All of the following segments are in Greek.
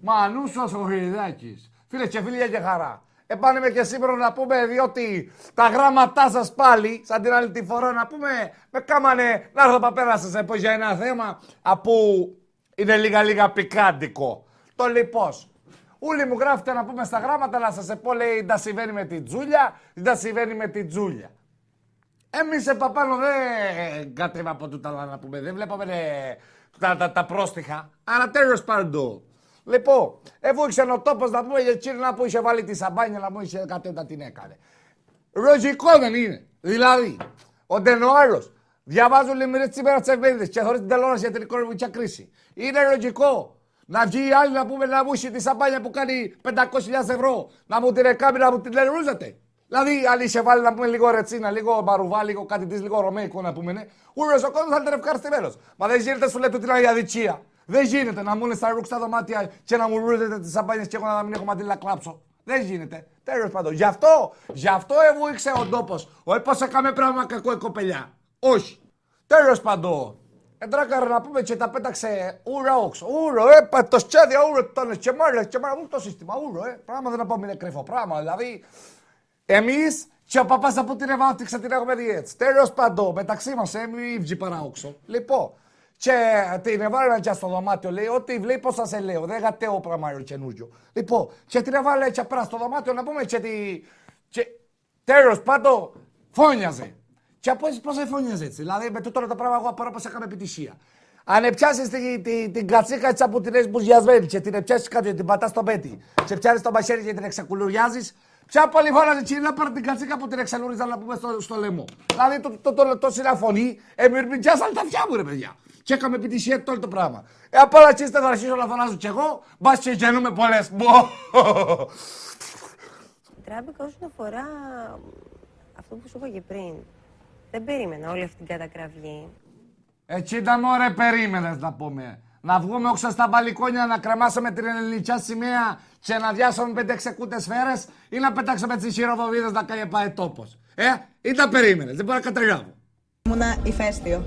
Μανούσος ο Χρυδάκης. Φίλες και φίλοι και χαρά. Επάνουμε και σήμερα να πούμε, διότι τα γράμματά σας πάλι, σαν την άλλη τη φορά να πούμε, με κάμανε να έρθω παπέρα σας πω για ένα θέμα που είναι λίγα πικάντικο. Το λοιπόν. Όλοι μου γράφετε να πούμε στα γράμματα να σας πω, λέει, τα συμβαίνει με την Τζούλια, τα συμβαίνει με την Τζούλια. Εμείς επαπάνω δεν κατέβα από τούτα να πούμε, δεν βλέπαμε τα πρόστιχα. Άρα τέλος πάντων. Λοιπόν, εφού ήξερε ο τόπος να πούμε για εκείνο που είχε βάλει τη σαμπάνια να μου είχε κατέντα την έκανε. Λογικό δεν είναι. Δηλαδή, ο Ντενοάρος διαβάζουν λιμμυρίες σήμερα τις εφημερίδες και χωρίς την τηλεόραση για την οικονομική κρίση. Είναι λογικό να βγει η άλλη να πούμε να μου είχε τη σαμπάνια που κάνει 500.000 ευρώ, να μου την εκάμει να μου την λερούζεται. Δηλαδή, αν είχε βάλει να πούμε λίγο ρετσίνα, λίγο μαρουβά, λίγο κάτι της, λίγο ρωμαϊκό να πούμε, ναι, ούλος ο κόσμος θα ήταν ευχαριστημένος. Μα δεν γίνεται, σου λέει τούτη είναι η αδικία. Δεν γίνεται να μου είναι στα ρούξ τα δωμάτια και να μου ρούζετε τις σαμπάνιες και εγώ να μην έχω μαντήλα κλάψω. Δεν γίνεται. Τέλος πάντων. Γι' αυτό εβούηξε ο τόπος. Όχι πως έκαμε πράγμα κακό η κοπελιά. Όχι. Τέλος πάντων. Εντράκαρε να πούμε και τα πέταξε ούρα όξο. Ούρο, το σχέδιο ούρο τόνες και μάρες και μάρες. Το σύστημα ούρο, πράγμα δεν να πούμε είναι κρυφό πράγμα. Δηλαδή, εμείς και ο παπάς από την Ευάντηξα την έχουμε δει έτσι. Τέλος πάντων, μεταξύ μας, μη βγει παρά όξο. Λοιπόν. Και την έβαλε και στο δωμάτιο, λέει, ότι βλέπει πώς θα σε λέω, δεν γατέω πράγμα καινούριο. Λοιπόν, και την έβαλε και πέρα στο δωμάτιο να πούμε και τη... Και τέλος πάντων, φώνιαζε. Και πώς δεν φώνιαζε έτσι, δηλαδή με τούτο το πράγμα εγώ απορώ πως έκαμε επιτυχία. Αν πιάσεις την κατσίκα έτσι που την έχεις μπουζιασμένη και την πιάσεις κάτι και την πατάς στο πέτι και πιάνεις το μαχαίρι και την εξακουλουριάζεις, ποια πολύ φώναζε και να πάρει την κατσίκα που την εξαλούριζαν να πούμε στο λαιμό. Δηλαδή το συναφωνεί, μυρμητζάσαν τα αυτιά μου ρε παιδιά. Και έκαμε επιτυχία όλο το πράγμα. Από όλα τσίστε θα αρχίσω να φωνάζω κι εγώ, μπας και γεννούμε πολλές. Τράμπηκα όσον αφορά αυτό που σου είπα και πριν. Δεν περίμενα όλη αυτή την κατακραυγή. Έτσι ήταν ωραία περίμενες να πούμε. Να βγούμε όξα στα μπαλικόνια να κρεμάσουμε την ελληνική σημαία και να διάσουμε 5-6 κούτες σφαίρες ή να πετάξουμε τις χειροβοβίδες να κάνει πάει τόπος. Ή τα περίμενες, δεν μπορώ να καταλάβω. Ήμουνα ηφαίστειο.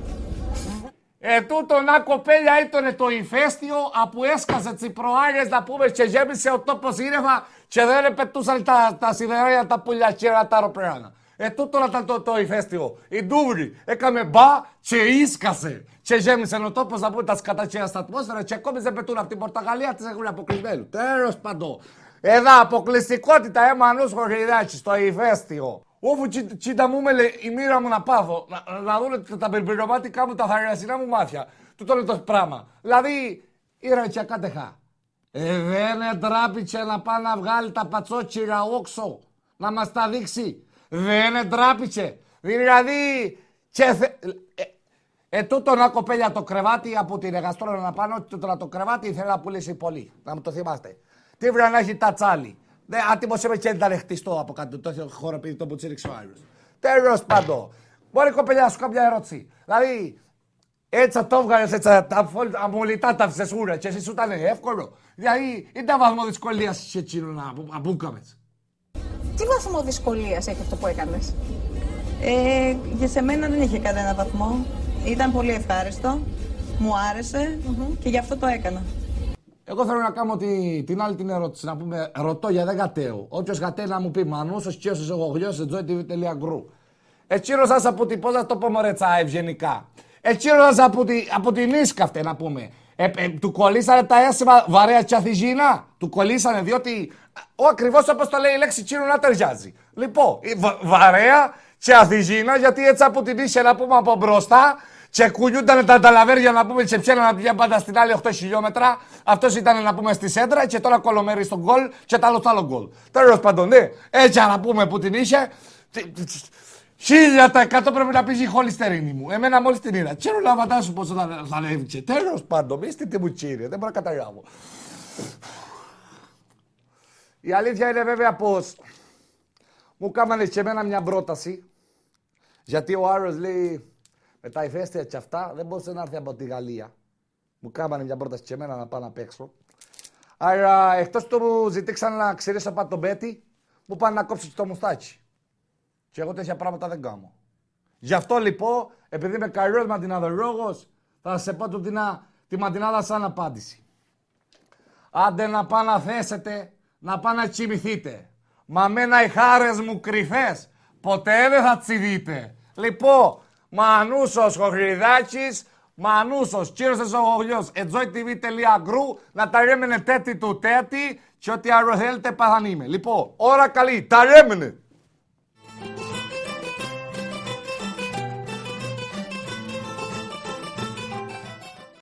Τούτο να κοπέλια ήταν το ηφαίστειο που έσκασε τις προάλλες να πούμε και γέμισε ο τόπος ήρευα και δεν πετούσαν τα σιδερένια τα πουλιά και τα αεροπλάνα. Τούτο ήταν το ηφαίστειο. Η Ντούβρη έκαμε μπα και ίσκασε και γέμισε ο τόπος να πούμε τα σκατατσία στα ατμόσφαιρα και ακόμη δεν πετούν από την Πορτογαλία, τις έχουν αποκλεισμένου. Τέλος πάντων. Εδώ αποκλειστικότητα έμανους Χρυδάκης στο ηφαίστειο. Όφου κοίτα μου με λέει η μοίρα μου να πάθω, να δουν τα περπληρωμάτικά μου, τα θαριασινά μου μάτια. Τούτο είναι το πράγμα. Δηλαδή, ήρα και κάτεχα. Δεν εντράπηκε να πάει να βγάλει τα πατσότσιρα όξο, να μας τα δείξει. Δεν εντράπηκε. Δηλαδή, τούτο να κοπέλια το κρεβάτι από την εργαστόρα να πάνω, τούτο το κρεβάτι ήθελα να πουλήσει πολύ. Να μου το θυμάστε. Τι βρει να έχει τα τσάλι. Άτιμος είμαι και ήταν χτιστό από κάτω το χώρο επειδή το μπουτσίριξε ο άλλος. Τέλος πάντων. Μπορεί κοπελιά να σου κάνω μια ερώτηση. Δηλαδή, έτσι θα το βγάλες έτσι αμολυτά τα φυσεσούρα και εσύ σου ήταν εύκολο. Δηλαδή, ήταν βαθμό δυσκολίας σε εκείνο να μπούκαμες. Τι βαθμό δυσκολίας έχει αυτό που έκανες? Για σε μένα δεν είχε κανένα βαθμό. Ήταν πολύ ευχάριστο. Μου άρεσε και γι' αυτό το έκανα. Εγώ θέλω να κάνω την άλλη την ερώτηση, να πούμε, ρωτώ για δεν γατέω. Όποιος γατέει να μου πει μανούσος, κιόσος εγώ γλιώσος, joytv.gru. Εκείνος σας από την, πώς θα το πω μωρέτσα ευγενικά. Εκείνος σας από την ίσκαυτε να πούμε. Του κολλήσανε τα έσημα βαρέα και αθιζίνα. Του κολλήσανε διότι ακριβώς όπως το λέει η λέξη εκείνο να ταιριάζει. Λοιπόν, βαρέα και αθιζίνα γιατί έτσι από την ίσια να πούμε από μπροστά. Και κουνιούνταν τα ταλαβέρια να πούμε και πιέναν να πηγαίνουν πάντα στην άλλη 8 χιλιόμετρα. Αυτός ήταν να πούμε στη σέντρα και τώρα κολομέρι στον γκολ και τ' άλλο γκολ. Τέλος πάντων, ναι, έτσι να πούμε που την είχε. 1000% πρέπει να πει η χολυστερίνη μου. Εμένα μόλις την είδα. Ξέρω να φαντάσου πόσο θα ανέβηκε. Τέλος πάντων, μη τι μου κύριε, δεν μπορώ να καταλάβω. Η αλήθεια είναι βέβαια πως μου κάμανε και εμένα μια πρόταση. Γιατί ο Άρος λέει. Με τα ηφαίστεια και αυτά δεν μπορούσε να έρθει από τη Γαλλία. Μου κάμανε μια πρόταση και εμένα να πάω να παίξω. Άρα εκτός του μου ζητήξαν να ξηρίσω πάνω τον πέτη, μου πάνε να κόψω το μουστάκι. Και εγώ τέτοια πράγματα δεν κάνω. Γι' αυτό λοιπόν, επειδή είμαι καλός μαντιναδολόγος, θα σε πω τη μαντινάδα σαν απάντηση. Άντε να πά να θέσετε, να πά να κοιμηθείτε. Μα μένα οι χάρες μου κρυφές, ποτέ δεν θα τσιδείτε. Λοιπόν, Μανούσος Χοχριδάκης, Μανούσος, κύριος Εσογωγλιός, enjoytv.gru, να τα ρέμενε τέτοι του τέτοι και ό,τι άλλο θέλετε παθανείμαι. Λοιπόν, ώρα καλή, τα ρέμενε.